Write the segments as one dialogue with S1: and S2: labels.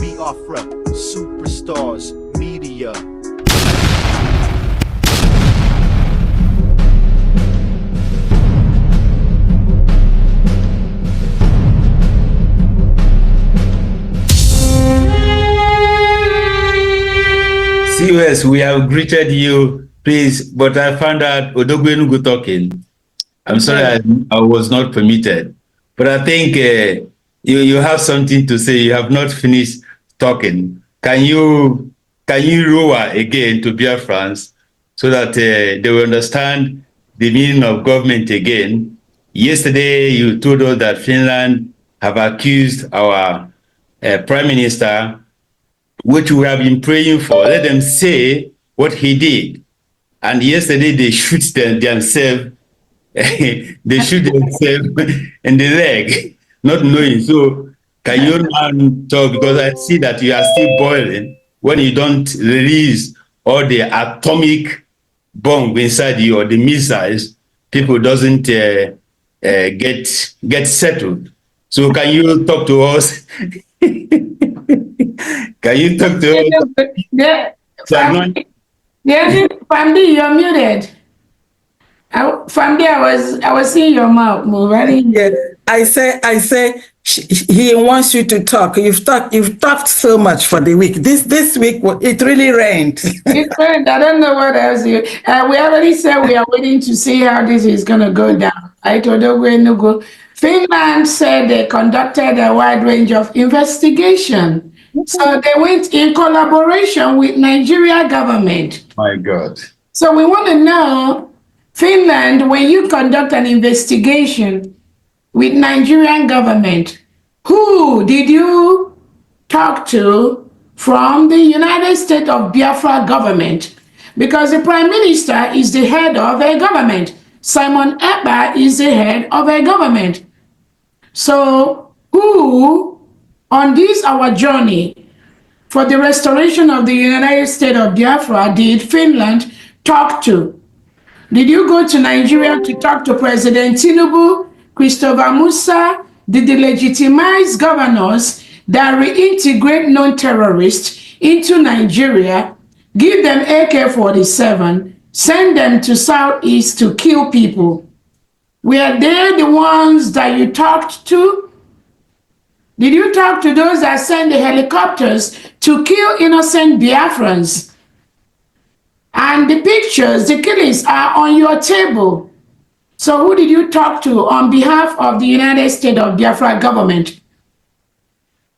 S1: Biafra, superstars, media.
S2: COS, we have greeted you, please, but I found out Odogwenugu talking. I'm sorry I was not permitted, but I think you have something to say. You have not finished talking. Can you roar again to Biafrans so that they will understand the meaning of government again? Yesterday, you told us that Finland have accused our Prime Minister, which we have been praying for. Let them say what he did. And yesterday they shoot themselves. They shoot themselves in the leg, not knowing. So can you now talk? Because I see that you are still boiling when you don't release all the atomic bomb inside you or the missiles. People doesn't get settled. So can you talk to us? Can you talk to us?
S3: Family, you're muted. Family, I was seeing your mouth move.
S4: Yeah, I say, he wants you to talk. You've talked so much for the week. This week it really rained.
S3: It rained. I don't know what else we already said we are waiting to see how this is gonna go down. I told Ogwenugu. Finland said they conducted a wide range of investigation. So they went in collaboration with Nigeria government.
S2: My God.
S3: So we want to know, Finland, when you conduct an investigation with Nigerian government, who did you talk to from the United States of Biafra government? Because the Prime Minister is the head of a government. Simon Ekpa is the head of a government. So who on this our journey for the restoration of the United States of Biafra did Finland talk to? Did you go to Nigeria to talk to President Tinubu, Christopher Musa? Did they legitimize governors that reintegrate non-terrorists into Nigeria, give them AK-47, send them to Southeast to kill people? Were they the ones that you talked to? Did you talk to those that send the helicopters to kill innocent Biafrans? And the pictures, the killings are on your table. So who did you talk to on behalf of the United States of Biafra government?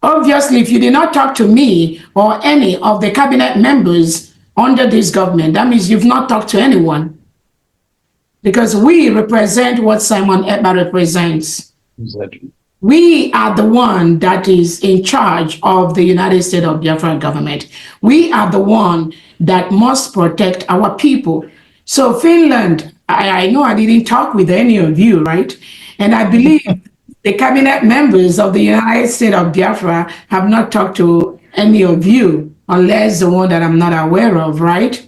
S3: Obviously, if you did not talk to me or any of the cabinet members under this government, that means you've not talked to anyone. Because we represent what Simon Ekpa represents.
S2: Exactly.
S3: We are the one that is in charge of the United States of Biafra government. We are the one that must protect our people. So Finland, I know I didn't talk with any of you, right? And I believe the cabinet members of the United States of Biafra have not talked to any of you, unless the one that I'm not aware of, right?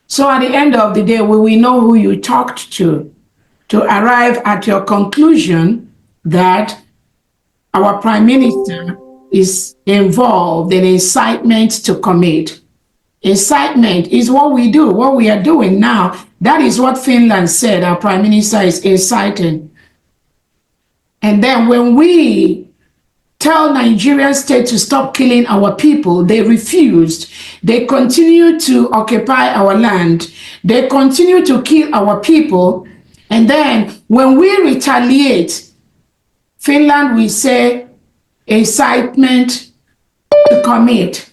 S3: So at the end of the day, we will know who you talked to arrive at your conclusion that our Prime Minister is involved in incitement to commit. Incitement is what we do, what we are doing now. That is what Finland said our Prime Minister is inciting. And then when we tell Nigerian state to stop killing our people, they refused. They continue to occupy our land. They continue to kill our people. And then when we retaliate, Finland will say incitement to commit.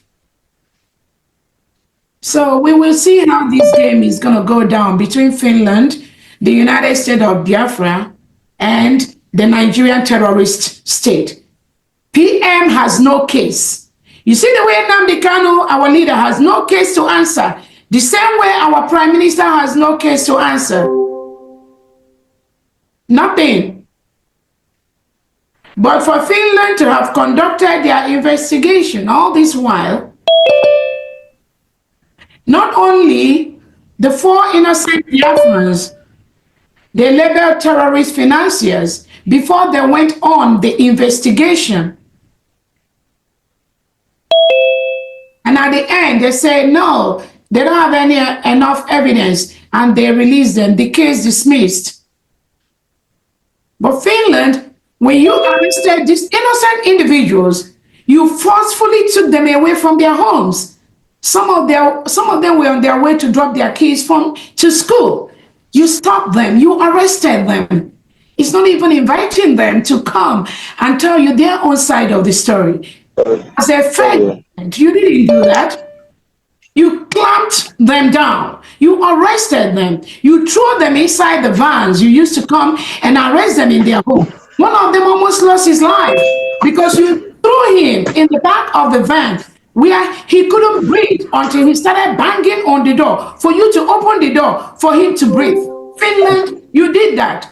S3: So we will see how this game is going to go down between Finland, the United States of Biafra, and the Nigerian terrorist state. PM has no case. You see the way Nnamdi Kanu, our leader, has no case to answer. The same way our Prime Minister has no case to answer. Nothing. But for Finland to have conducted their investigation all this while, not only the 4 innocent Biafrans, they labeled terrorist financiers before they went on the investigation. at the end, they say, no, they don't have any enough evidence, and they release them, the case dismissed. But Finland, when you arrested these innocent individuals, you forcefully took them away from their homes. Some of them were on their way to drop their kids to school. You stopped them, you arrested them. It's not even inviting them to come and tell you their own side of the story. As a friend, you didn't do that. You clamped them down. You arrested them. You threw them inside the vans you used to come and arrest them in their home. One of them almost lost his life because you threw him in the back of the van where he couldn't breathe until he started banging on the door for you to open the door for him to breathe. Finland, you did that.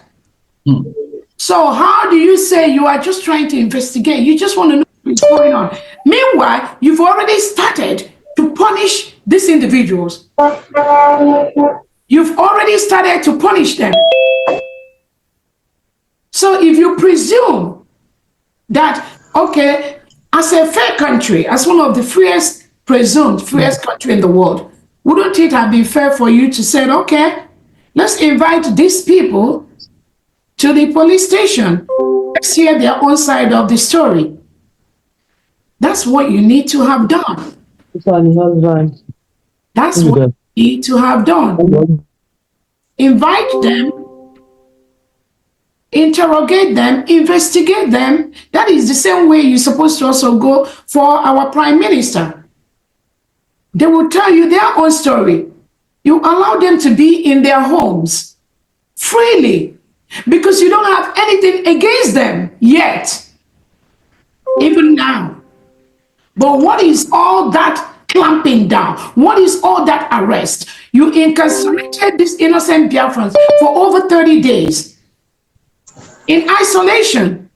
S3: So how do you say you are just trying to investigate? You just want to know what's going on. Meanwhile, you've already started to punish these individuals. You've already started to punish them. So if you presume that, okay, as a fair country, as one of the presumed freest country in the world, wouldn't it have been fair for you to say, okay, let's invite these people to the police station, let's hear their own side of the story? That's what you need to have done. That's what you need to have done. Invite them, interrogate them, investigate them. That is the same way you're supposed to also go for our prime minister. They will tell you their own story. You allow them to be in their homes freely because you don't have anything against them yet, even now. But what is all that clamping down? What is all that arrest? You incarcerated these innocent Biafrans for over 30 days in isolation.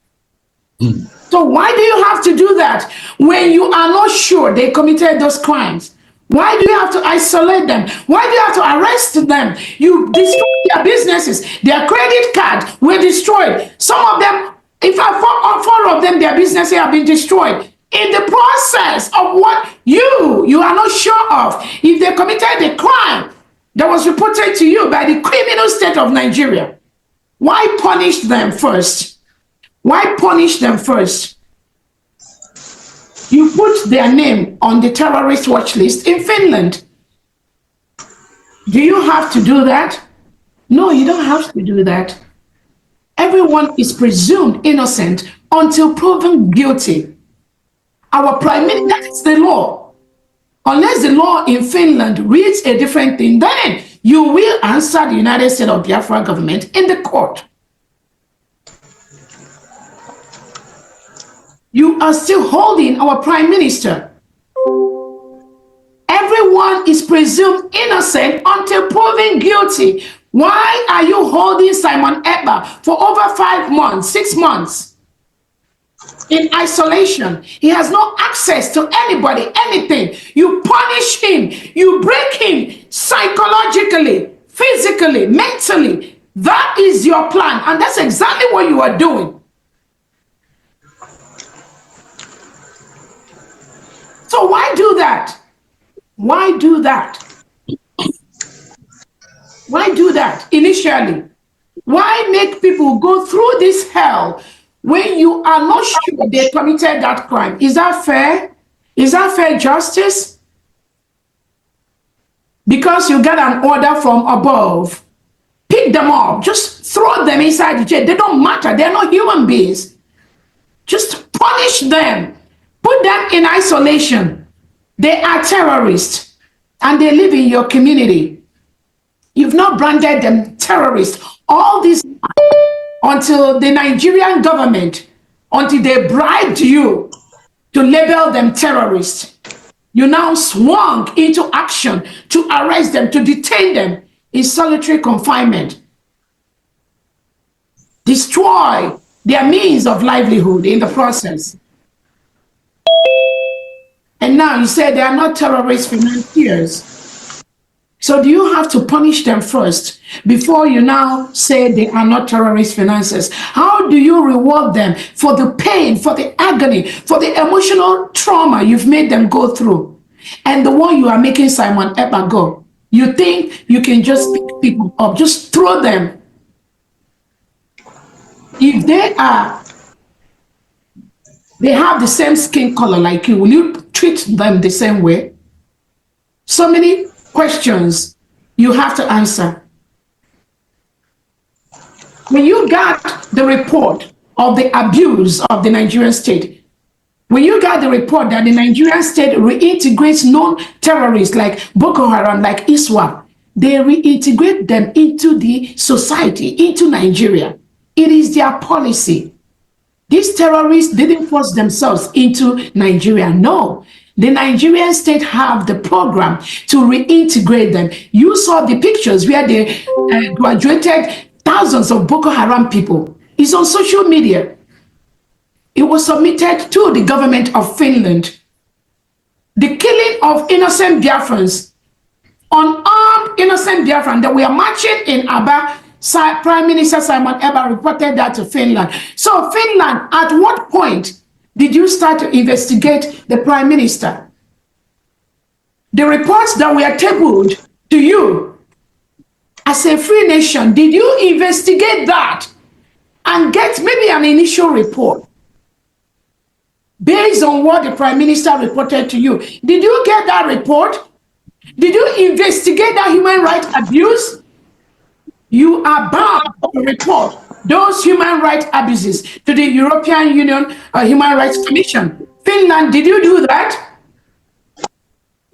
S3: So why do you have to do that when you are not sure they committed those crimes? Why do you have to isolate them? Why do you have to arrest them? You destroy their businesses. Their credit card were destroyed. Some of them, in fact, four of them, their businesses have been destroyed. In the process of what you are not sure of, if they committed a crime that was reported to you by the criminal state of Nigeria, why punish them first? Why punish them first? You put their name on the terrorist watch list in Finland. Do you have to do that? No, you don't have to do that. Everyone is presumed innocent until proven guilty. Our prime minister, that's the law. Unless the law in Finland reads a different thing, then you will answer the United States of Biafra government in the court. You are still holding our prime minister. Everyone is presumed innocent until proven guilty. Why are you holding Simon Ekpa for over 5 months, 6 months? In isolation? He has no access to anybody, anything. You punish him, you break him psychologically, physically, mentally. That is your plan, and that's exactly what you are doing. So why do that? Why do that? Why do that initially? Why make people go through this hell when you are not sure they committed that crime? Is that fair? Is that fair justice? Because you get an order from above, pick them up, just throw them inside the jail. They don't matter. They're not human beings. Just punish them. Put them in isolation. They are terrorists and they live in your community. You've not branded them terrorists. All this until the Nigerian government, until they bribed you to label them terrorists. You now swung into action to arrest them, to detain them in solitary confinement. Destroy their means of livelihood in the process. And now you say they are not terrorist financiers. So do you have to punish them first before you now say they are not terrorist financiers? How do you reward them for the pain, for the agony, for the emotional trauma you've made them go through? and the one you are making Simon Ekpa go. You think you can just pick people up, just throw them. If they have the same skin color like you, will you treat them the same way? So many questions you have to answer. When you got the report of the abuse of the Nigerian state, when you got the report that the Nigerian state reintegrates known terrorists like Boko Haram, like ISWAP, they reintegrate them into the society, into Nigeria. It is their policy. These terrorists didn't force themselves into Nigeria. No, the Nigerian state have the program to reintegrate them. You saw the pictures where they graduated thousands of Boko Haram people. It's on social media. It was submitted to the government of Finland. The killing of innocent Biafrans, unarmed innocent Biafrans that were marching in Aba, Prime Minister Simon Ekpa reported that to Finland. So Finland, at what point did you start to investigate the Prime Minister? The reports that were tabled to you as a free nation, did you investigate that and get maybe an initial report based on what the Prime Minister reported to you? Did you get that report? Did you investigate that human rights abuse? You are bound to report those human rights abuses to the European Union Human Rights Commission. Finland, did you do that?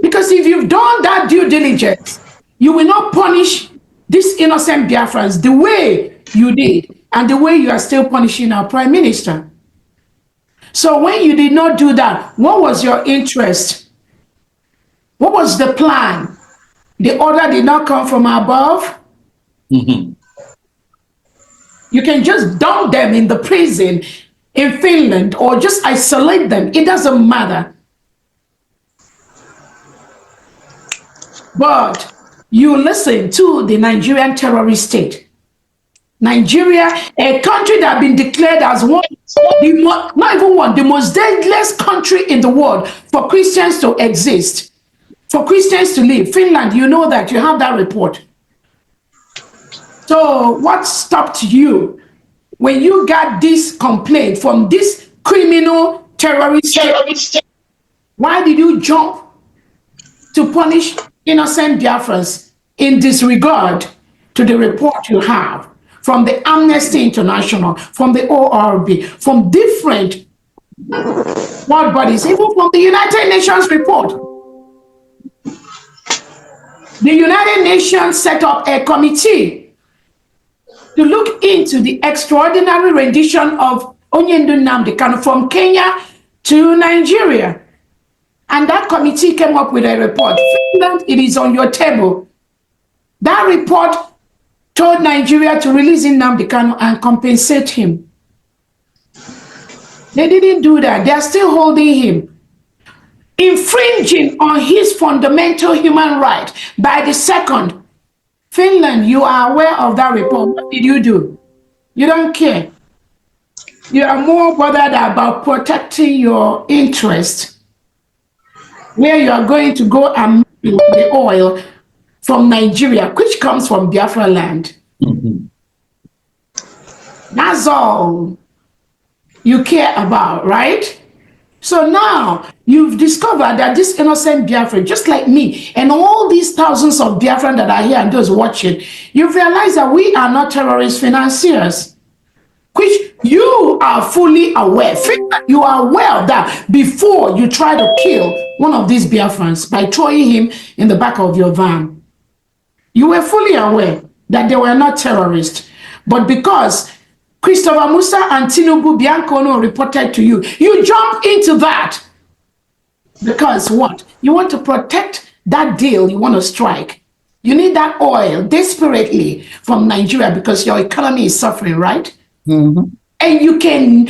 S3: Because if you've done that due diligence, you will not punish these innocent Biafrans the way you did and the way you are still punishing our Prime Minister. So when you did not do that, what was your interest? What was the plan? The order did not come from above. You can just dump them in the prison in Finland or just isolate them. It doesn't matter. But you listen to the Nigerian terrorist state. Nigeria, a country that has been declared as one, not even one, the most deadliest country in the world for Christians to exist, for Christians to live. Finland, you know that, you have that report. So what stopped you when you got this complaint from this criminal terrorist? Why did you jump to punish innocent Biafrans in disregard to the report you have from the Amnesty International, from the ORB, from different world bodies, even from the United Nations report? The United Nations set up a committee to look into the extraordinary rendition of Onyendu Nnamdi Kanu from Kenya to Nigeria. And that committee came up with a report. Finland, it is on your table. That report told Nigeria to release Nnamdi Kanu and compensate him. They didn't do that. They are still holding him, infringing on his fundamental human right by the second. Finland, you are aware of that report. What did you do? You don't care. You are more bothered about protecting your interest, where you are going to go and milk the oil from Nigeria, which comes from Biafra land. That's all you care about, right? So now you've discovered that this innocent Biafran, just like me, and all these thousands of Biafran that are here and those watching, you've realized that we are not terrorist financiers, which you are fully aware. You are aware of that before you try to kill one of these Biafrans by throwing him in the back of your van. You were fully aware that they were not terrorists, but because Christopher Musa and Tinubu Biancono reported to you, you jump into that. Because what? You want to protect that deal you want to strike. You need that oil desperately from Nigeria because your economy is suffering, right? And you can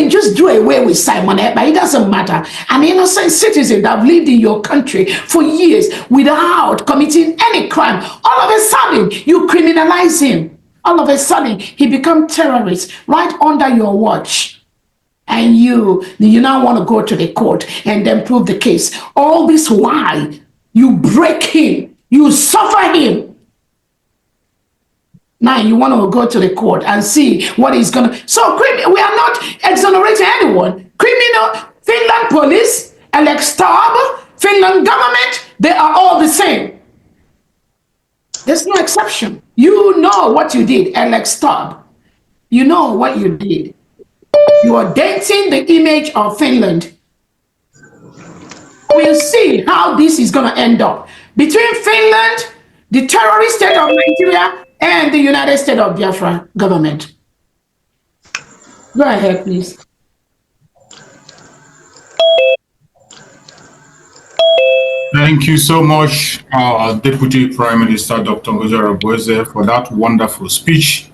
S3: just do away with Simon Ekpa. It doesn't matter. An innocent citizen that lived in your country for years without committing any crime, all of a sudden you criminalize him. All of a sudden he becomes terrorist right under your watch. And you now want to go to the court and then prove the case. All this while, you break him, you suffer him. Now you want to go to the court and see what he's going to. So we are not exonerating anyone. Criminal, Finland police, Alex-Taub, Finland government, they are all the same. There's no exception. You know what you did, Alex-Taub. You know what you did. You are denting the image of Finland. We'll see how this is going to end up. Between Finland, the terrorist state of Nigeria, and the United States of Biafra government. Go ahead, please.
S5: Thank you so much, Deputy Prime Minister Dr. NGOZI ORABUEZE, for that wonderful speech.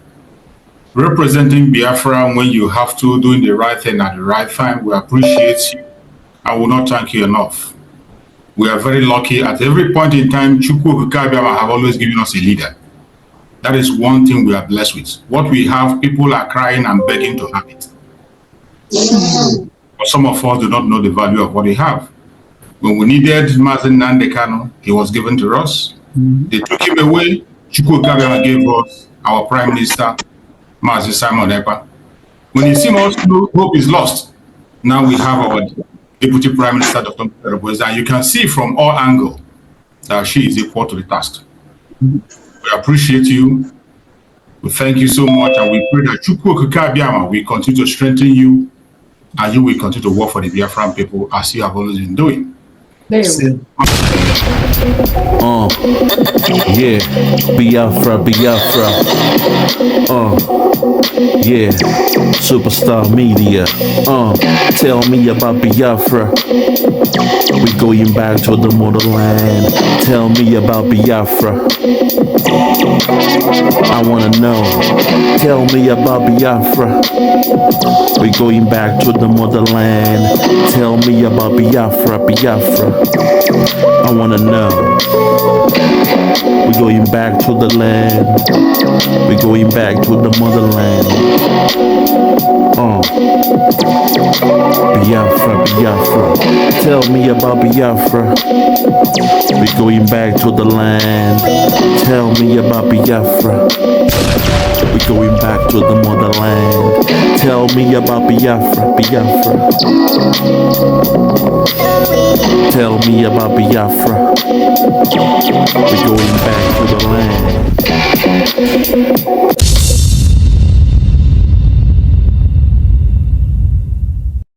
S5: Representing Biafra when you have to, doing the right thing at the right time. We appreciate you. I will not thank you enough. We are very lucky. At every point in time, Chukwu Abiyama have always given us a leader. That is one thing we are blessed with. What we have, people are crying and begging to have it. But some of us do not know the value of what we have. When we needed Mazen Nandekano, he was given to us. They took him away. Chukwu Abiyama gave us our Prime Minister, Mazi Simon Ekpa. When it seems hope is lost, now we have our Deputy Prime Minister, Dr. ORABUEZE, and you can see from all angles that she is equal to the task. We appreciate you. We thank you so much, and we pray that Chukwu Abiyama will continue to strengthen you, and you will continue to work for the Biafran people as you have always been doing.
S3: Yeah,
S6: Biafra, Biafra. Yeah, superstar media. Tell me about Biafra. We going back to the motherland. Tell me about Biafra. I wanna know. Tell me about Biafra. We going back to the motherland. Tell me about Biafra, Biafra. I wanna know. We going back to the land. We going back to the motherland. Biafra, Biafra. Tell me about Biafra. We going back to the land. Tell me about Biafra. We going back to the motherland. Tell me about Biafra, Biafra. Tell me about Biafra. We going back to the land.